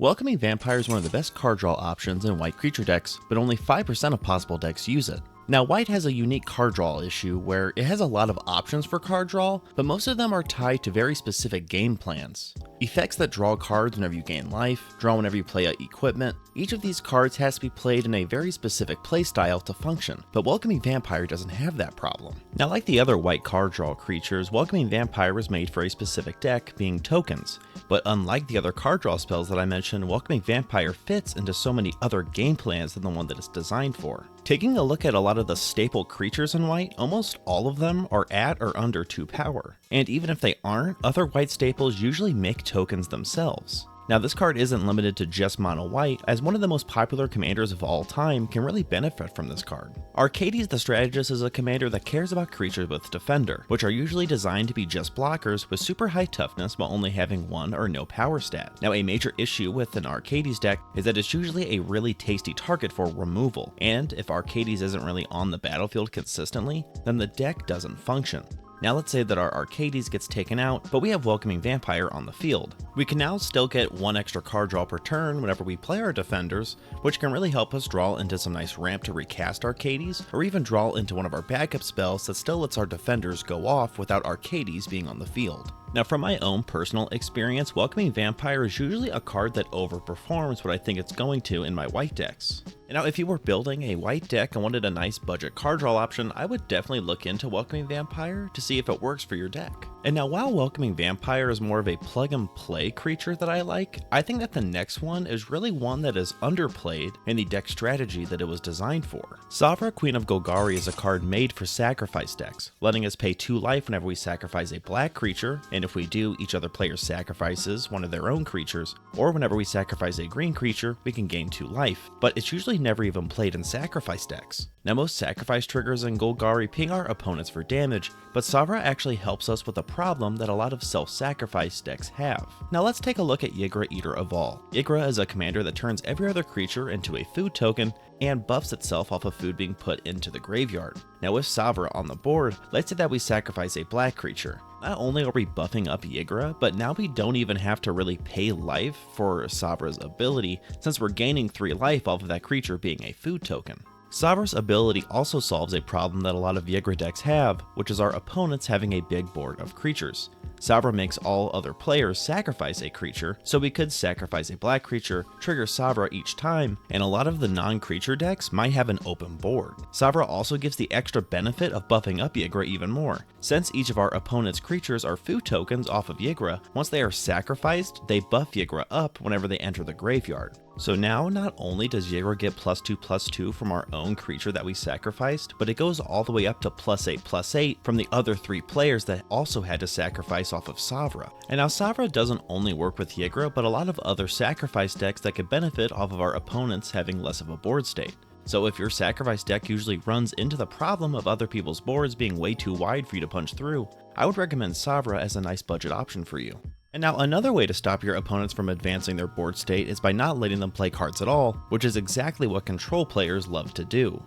Welcoming Vampire is one of the best card draw options in white creature decks, but only 5% of possible decks use it. Now, white has a unique card draw issue where it has a lot of options for card draw, but most of them are tied to very specific game plans. Effects that draw cards whenever you gain life, draw whenever you play equipment. Each of these cards has to be played in a very specific playstyle to function, but Welcoming Vampire doesn't have that problem. Now, like the other white card draw creatures, Welcoming Vampire was made for a specific deck, being tokens. But unlike the other card draw spells that I mentioned, Welcoming Vampire fits into so many other game plans than the one that it's designed for. Taking a look at a lot of the staple creatures in white, almost all of them are at or under 2 power. And even if they aren't, other white staples usually make tokens themselves. Now, this card isn't limited to just mono white, as one of the most popular commanders of all time can really benefit from this card. Arcades the Strategist is a commander that cares about creatures with Defender, which are usually designed to be just blockers with super high toughness while only having 1 or no power stat. Now, a major issue with an Arcades deck is that it's usually a really tasty target for removal, and if Arcades isn't really on the battlefield consistently, then the deck doesn't function. Now let's say that our Arcades gets taken out, but we have Welcoming Vampire on the field. We can now still get 1 extra card draw per turn whenever we play our defenders, which can really help us draw into some nice ramp to recast Arcades, or even draw into one of our backup spells that still lets our defenders go off without Arcades being on the field. Now, from my own personal experience, Welcoming Vampire is usually a card that overperforms what I think it's going to in my white decks. And now, if you were building a white deck and wanted a nice budget card draw option, I would definitely look into Welcoming Vampire to see if it works for your deck. And now, while Welcoming Vampire is more of a plug and play creature that I like, I think that the next one is really one that is underplayed in the deck strategy that it was designed for. Savra, Queen of Golgari is a card made for sacrifice decks, letting us pay 2 life whenever we sacrifice a black creature, and if we do, each other player sacrifices one of their own creatures, or whenever we sacrifice a green creature, we can gain 2 life, but it's usually never even played in sacrifice decks. Now, most sacrifice triggers in Golgari ping our opponents for damage, but Savra actually helps us with a problem that a lot of self-sacrifice decks have. Now let's take a look at Yigra, Eater of All. Yigra is a commander that turns every other creature into a food token and buffs itself off of food being put into the graveyard. Now with Savra on the board, let's say that we sacrifice a black creature. Not only are we buffing up Yigra, but now we don't even have to really pay life for Savra's ability, since we're gaining 3 life off of that creature being a food token. Savra's ability also solves a problem that a lot of Yigra decks have, which is our opponents having a big board of creatures. Savra makes all other players sacrifice a creature, so we could sacrifice a black creature, trigger Savra each time, and a lot of the non-creature decks might have an open board. Savra also gives the extra benefit of buffing up Yigra even more. Since each of our opponent's creatures are food tokens off of Yigra, once they are sacrificed, they buff Yigra up whenever they enter the graveyard. So now, not only does Yigra get +2/+2 from our own creature that we sacrificed, but it goes all the way up to +8/+8 from the other 3 players that also had to sacrifice off of Savra. And now Savra doesn't only work with Yigra, but a lot of other sacrifice decks that could benefit off of our opponents having less of a board state. So if your sacrifice deck usually runs into the problem of other people's boards being way too wide for you to punch through, I would recommend Savra as a nice budget option for you. And now another way to stop your opponents from advancing their board state is by not letting them play cards at all, which is exactly what control players love to do.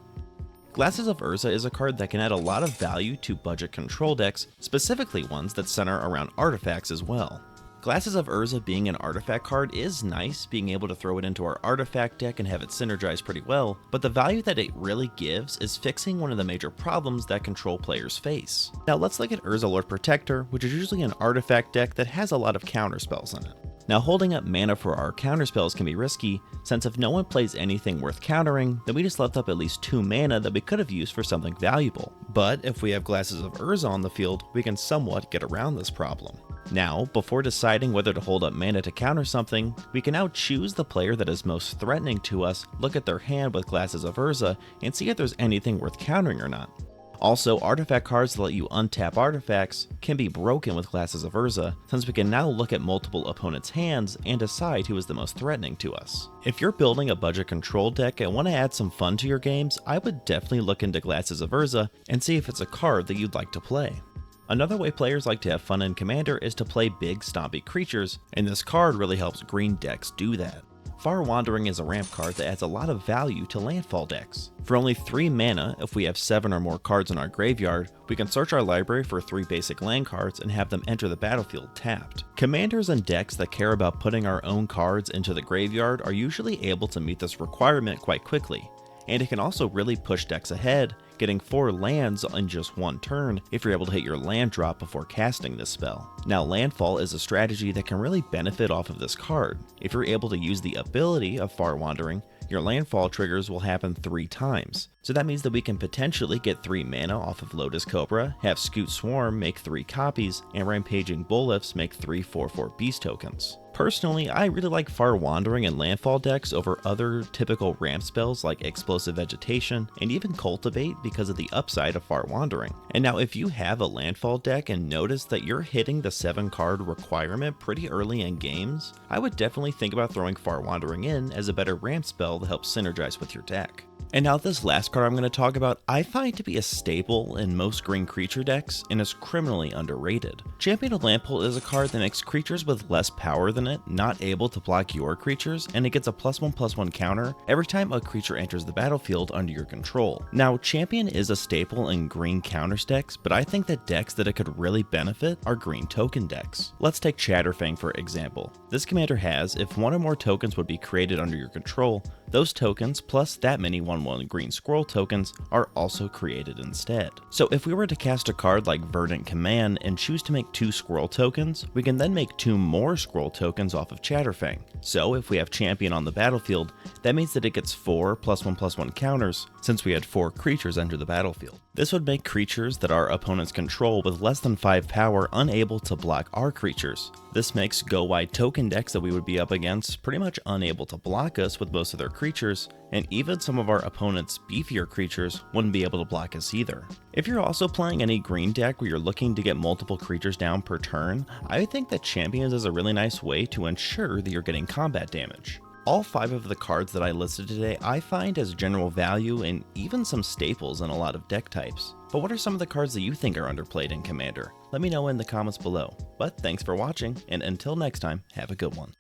Glasses of Urza is a card that can add a lot of value to budget control decks, specifically ones that center around artifacts as well. Glasses of Urza being an artifact card is nice, being able to throw it into our artifact deck and have it synergize pretty well, but the value that it really gives is fixing one of the major problems that control players face. Now let's look at Urza Lord Protector, which is usually an artifact deck that has a lot of counterspells in it. Now holding up mana for our counterspells can be risky, since if no one plays anything worth countering, then we just left up at least 2 mana that we could have used for something valuable. But if we have Glasses of Urza on the field, we can somewhat get around this problem. Now, before deciding whether to hold up mana to counter something, we can now choose the player that is most threatening to us, look at their hand with Glasses of Urza, and see if there's anything worth countering or not. Also, artifact cards that let you untap artifacts can be broken with Glasses of Urza, since we can now look at multiple opponents' hands and decide who is the most threatening to us. If you're building a budget control deck and want to add some fun to your games, I would definitely look into Glasses of Urza and see if it's a card that you'd like to play. Another way players like to have fun in Commander is to play big stompy creatures, and this card really helps green decks do that. Far Wandering is a ramp card that adds a lot of value to landfall decks. For only 3 mana, if we have 7 or more cards in our graveyard, we can search our library for 3 basic land cards and have them enter the battlefield tapped. Commanders and decks that care about putting our own cards into the graveyard are usually able to meet this requirement quite quickly, and it can also really push decks ahead, getting 4 lands in just one turn if you're able to hit your land drop before casting this spell. Now, Landfall is a strategy that can really benefit off of this card. If you're able to use the ability of Far Wandering, your landfall triggers will happen 3 times. So that means that we can potentially get 3 mana off of Lotus Cobra, have Scoot Swarm make 3 copies, and Rampaging Bullifs make 3 4/4 beast tokens. Personally, I really like Far Wandering and landfall decks over other typical ramp spells like Explosive Vegetation and even Cultivate because of the upside of Far Wandering. And now if you have a landfall deck and notice that you're hitting the 7 card requirement pretty early in games, I would definitely think about throwing Far Wandering in as a better ramp spell that helps synergize with your deck. And now this last card I'm going to talk about I find to be a staple in most green creature decks and is criminally underrated. Champion of Lambholt is a card that makes creatures with less power than it not able to block your creatures, and it gets a +1/+1 counter every time a creature enters the battlefield under your control. Now, Champion is a staple in green counters decks, but I think that decks that it could really benefit are green token decks. Let's take Chatterfang for example. This commander has, if 1 or more tokens would be created under your control, those tokens plus that many 1/1 green scroll tokens are also created instead. So if we were to cast a card like Verdant Command and choose to make 2 scroll tokens, we can then make 2 more scroll tokens off of Chatterfang. So if we have Champion on the battlefield, that means that it gets 4 +1/+1 counters since we had 4 creatures enter the battlefield. This would make creatures that our opponents control with less than 5 power unable to block our creatures. This makes go-wide token decks that we would be up against pretty much unable to block us with most of their creatures, and even some of our opponents' beefier creatures wouldn't be able to block us either. If you're also playing any green deck where you're looking to get multiple creatures down per turn, I think that Champions is a really nice way to ensure that you're getting combat damage. All 5 of the cards that I listed today I find as general value and even some staples in a lot of deck types. But what are some of the cards that you think are underplayed in Commander? Let me know in the comments below. But thanks for watching, and until next time, have a good one.